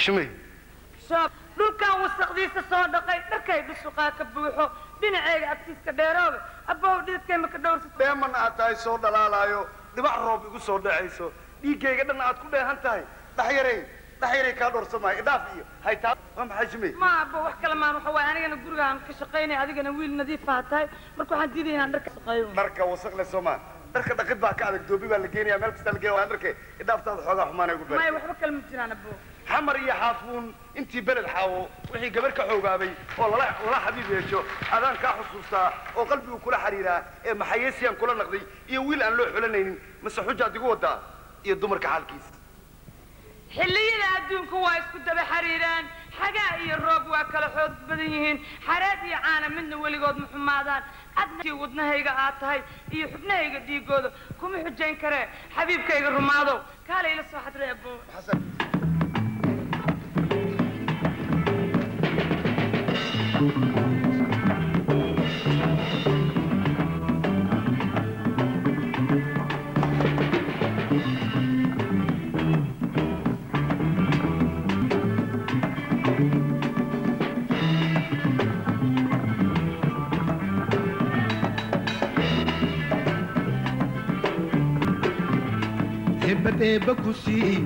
حشمي شوف دول كان وسقديس صادقي دركاي بسوقا كبوخو دينعيغا اكتيسكا دheeroobe aboo dhidkay ma ka dhowrsato deeman aad tahay soo dhalaalaayo dhibac roob igu soo dhacayso dhiigayga dhan aad ku dheehan tahay dhaxyaray ka dhowrsamay dhaaf iyo haytaa ma xajmi ma aboo wax kala maan waxa way anigana gurigaan ka shaqeynay adigana wiil nadiif ah tahay marka waxaan diidaynaa dharka shaqeeyo dharka wasaq le Soomaan dharka dhaqid baa ka adag doobi baa la geenayaa meel kasta la geeyo waan dharka idaaftaada xoogaa xumaanay ugu bari ma waxba kala ma jiraan aboo حمر يا حافون انتي بلد حاو وحي قبل كحوغابي ولا حبيبي يشو اذان كا حسوستا او قلبي وكل حريره اي محيسيان كل نقدي iyo wiil aan loo xulanaynin mase xuja adigu wada iyo dumarka xalkiis xilliyada adduunku waa isku daba xariiraan xagaa iyo roob waa kala xoog badan yihiin xareed iyo caana midna weligood ma xumaadaan adna wadnahayga aad tahay iyo xubnahayga dhiigooda kuma xujayn kare xabiibkayga rumaado kaale ila soo xadray aboo xasan هبتي بكوسية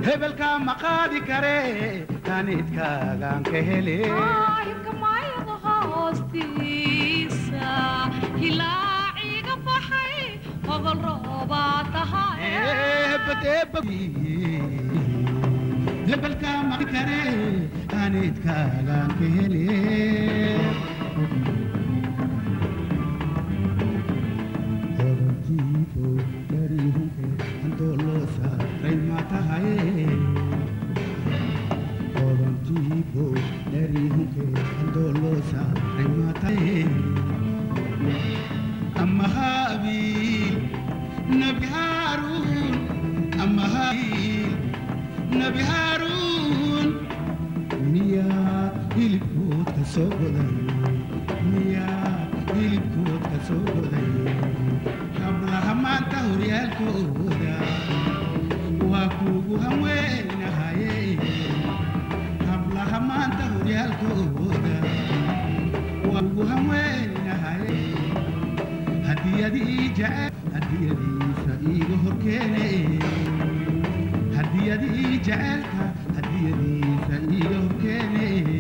هبل كام قادي كره كانت كان كهلي كما يضحوستيسا هلاعي قبحي هغل رباطها هبتي بكوسية هبل كام كره كانت كان كهلي نبي هارون ميا هيلكوت كسوغداي ميا هيلكوت كسوغداي قبل همان تهريال كودا وكوغو هموين هاي قبل همان تهريال كودا وكوغو هموين هاي هدية دي جاء هدية دي سعيد هركيني هدية دي جعلك هدية دي سعيد هركيني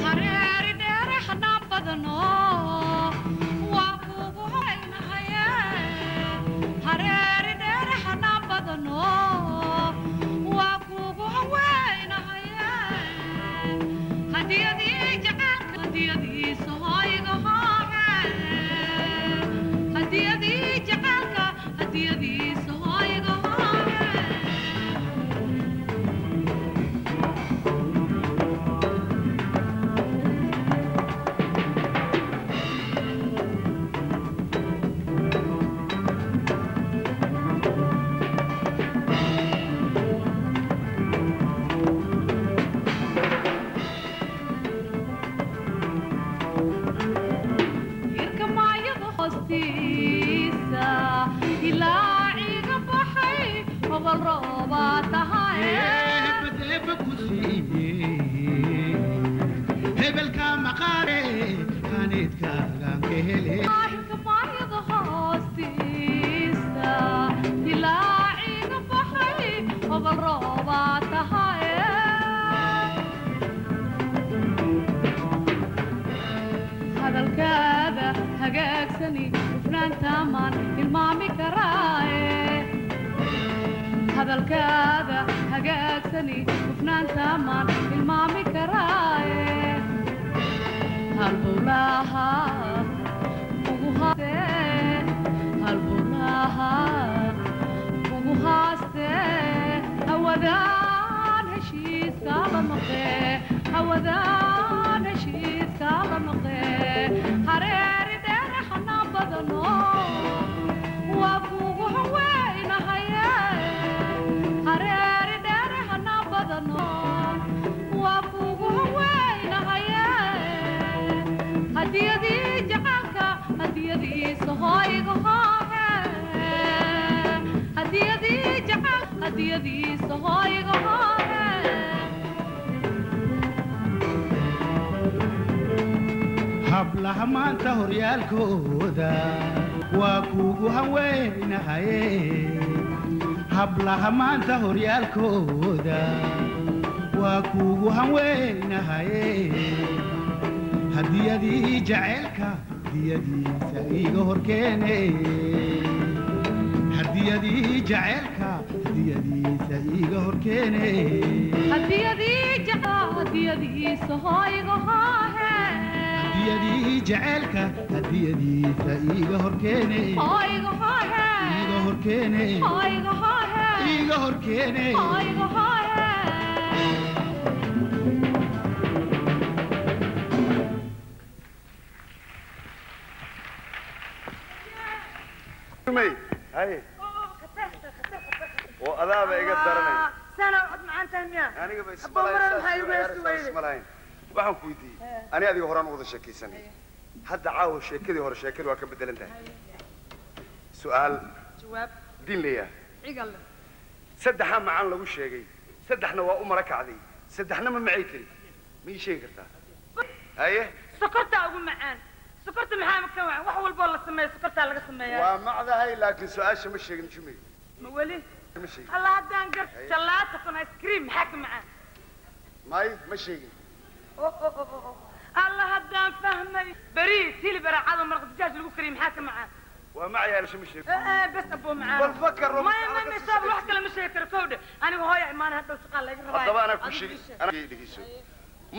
حريري ديري حنان بدنو وابوغو هين هيا حريري ديري حنان بدنو وابوغو هين هيا هدية دي جعلك هدية دي سهايق هاي هدية دي جعلك هدية دي سهايق هاي hadalkaada hagaagsani hufnaanta maan hilmaami karaaye halbowlaha ugu haaste hawadaan heshiiskaala noqee hareeri dheere xanaan badano waa kuugu haweynahaye hareeri dheere hanaan badano waa kuugu haweynahaye hadiyadii jacalka hadiyadiisa hoyga hoohe hadiyadii jacal hadiyadiisa hooyga hoohe hablaha maanta horyaalkooda waa kuugu haweynahaye hablaha maanta horyaalkooda waa kuugu haweynahaye hadiyadii jaceylka hadiyadiisa iiga horkeene hadiyadii jaceylka hadiyadiisa iiga horkeene hadiyadii jacal hadiyadiisa hooyga hoohe hadiyadii jaceylka hadiyadiisa iiga horkeene hooyga hoohe iiga horkeene hooyga hoohe iiga horkeene hooyga hoohe هاي وأذاب إيجاد درني سنة وقت معانتها مياه أنا قبل أبو مرة هاي ويستوي ملاين waxaan ku weydiiyey ani adiga horaan wada sheekaysanay hadda caawa sheekadii hore sheekadu waa ka bedelan tahay su'aal jawaab diin leeyahay cigal saddexaa macaan lagu sheegay saddexna waa u mara kacday saddexna ma macay tiri ma ii sheegi kartaa haye sokorta ugu macaan sokorta maxaa ka wacan wax walba la sameeyo sokorta laga sameeyaa waa macdahay laakiin su'aasha ma sheegin jumay ma wali ma sheegin alla haddaan gar jalaato kun ice cream maxaa ka macaan may ma sheegin alla haddaan fahmay bariis hilib araacada maraq dijaaj lagu kariyo maxaa ka macaan waa macyaal shama sheegin bas abuu macaan bal fakar ma saab wax kale ma sheegi karo kowdhe anigu hooya imaan hadhow shaqaa laga rabaa haddaba anaa ku sheegi anaa dhegeyso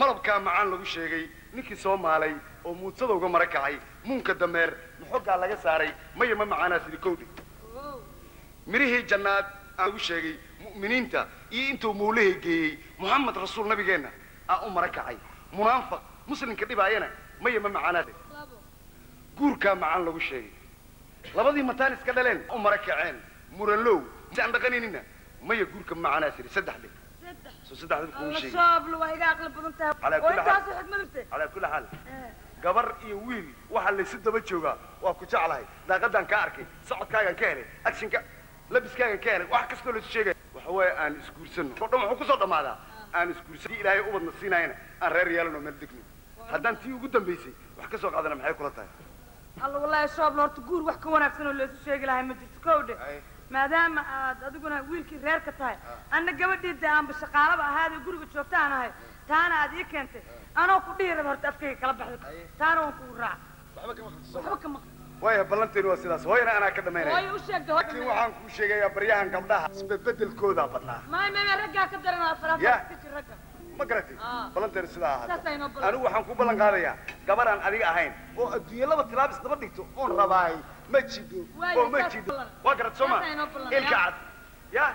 malabkaa macaan lagu sheegay ninkii soo maalay oo muudsada uga mara kacay muunka dameer maxogaa laga saaray maya ma macaanaa sidi kowdhe mirihii jannaad aan lagu sheegay mu'miniinta iyo intuu mawlahay geeyey muxamed rasuul nabigeenna aan u mara kacay munaafiq muslimka dhibaayana maya ma macaanaade guurkaa macaan lagu sheegay labadii mataan iska dhaleen u mara kaceen muralow si aan dhaqanaynina maya guurka macaanaa siri saddex dhig soo saddexda kuu sheegay shaablu waa iga aqli badan tahay على كل oo حال intaas xigmad irtay على كل حال gabar iyo wiil waxa la si daba joogaa waa ku jeclahay daaqadan ka arkay socodkaagan ka helay actionka labiskaagan ka helay wax kastoo la sheegay waxa way aan isguursano oo dhan wuxuu ku soo dhamaadaa aan isguursan ilaahay u badna siinayna aan reer yeelano meel degno haddaan tii ugu dambaysay wax ka soo qaadana maxay kula tahay alla wallahi shaablu horta guur wax ka wanaagsan oo la isu sheegi lahay ma jirto kowdhe maadaama aad adiguna wiilkii reerka tahay anna gabadhiida aanba shaqaalaba ahaad ee guriga joogta aan ahay taana aad ii keentay anoo ku dhihi raba horta afkayga kala baxda taana waan kugu raaca waxba kama waaya ballanteenu waa sidaas hooyana anaa ka dhamaynaya hooyo u sheegta laakiin waxaan kuu sheegayaa baryahan gabdhaha isbedbedelkoodaa badnaa may raggaa ka daranaa faraha ka jir ragga ma garatay ballanteenu sidaa Saas aynu ahaata ballan- anigu waxaan ku ballan qaadayaa gabadhaan adiga ahayn oo adduunye laba tilaab isdaba dhigto oon rabaay ma jido Waayo, oo ma saas jido ballan. waa garat soo ma Saas aynu ballan- ilka cad ya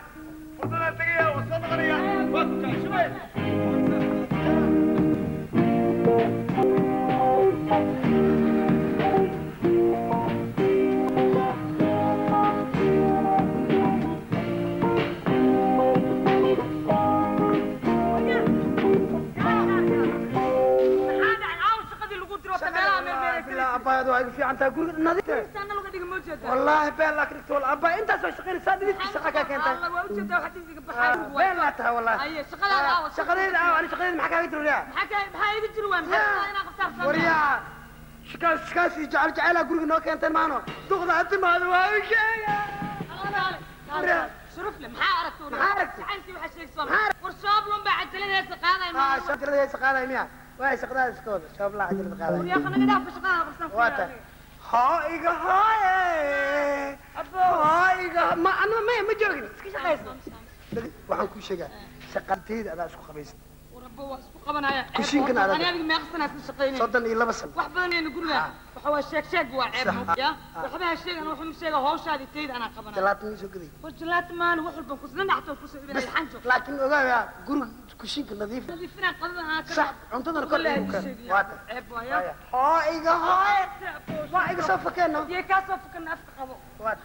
furdadaan tegaya waa soo noqonaya waa ku kacshubay maxaa dhacay caawa shaqadii lagu diro ta meelaha meelmeelay abaayadu waa iga fiican tahay guriga nadiif sana laga dhiga ma ujeedaa wallaahi been laa krigtool abaa intaas way shaqaynaysaa dhididkii shaqa kaa keentay alla waa ujeedaa waxa dhigiga baxay been laa tahay wallaahi aye shaqadaada caawa shaqadayda ani shaqadayda maxaa kaaga jiraya maxaa iga jiri waa maxaa inaa qabtaa waryaa shikaasi jecel jeceelaa guriga noo keenteen maano duqda ha timaado waa u sheega شرف له maxaa aragtay maxaa aragtay saxankii waxa sheegsan war shaabloon baa cajaladaysa qaaday ma shaqadayda qaaday miya waa shaqadaada iska wada shaabla cajalada qaaday yaa khanaga dhaaf shaqada qabsan waa tahay haa iga haaye haa iga ma ana ma joogin iska shaqaysa waxaan kuu sheegaa shaqadayda adaa isku qabaysa warabba waa isku qabanaya kushiinkan adag aniga meeqsan isku shaqeynay 32 sano wax badan aynu guriga waxa waa sheeg waa ceeb ya waxba ha sheegan waxa ma sheega hawshaadi teed ana qabanay jalaatni soo gaday wajalaat maan wax walba ku sidana dhaxto ku soo ibinay xanjo laakiin ogaa guriga kushiinka nadiif nadiifina qadada aan ka صح cuntadana kor igu keen waata ceeb waa haa iga haaye waa iga soo fakeenno yee ka soo fukan afka qabo waata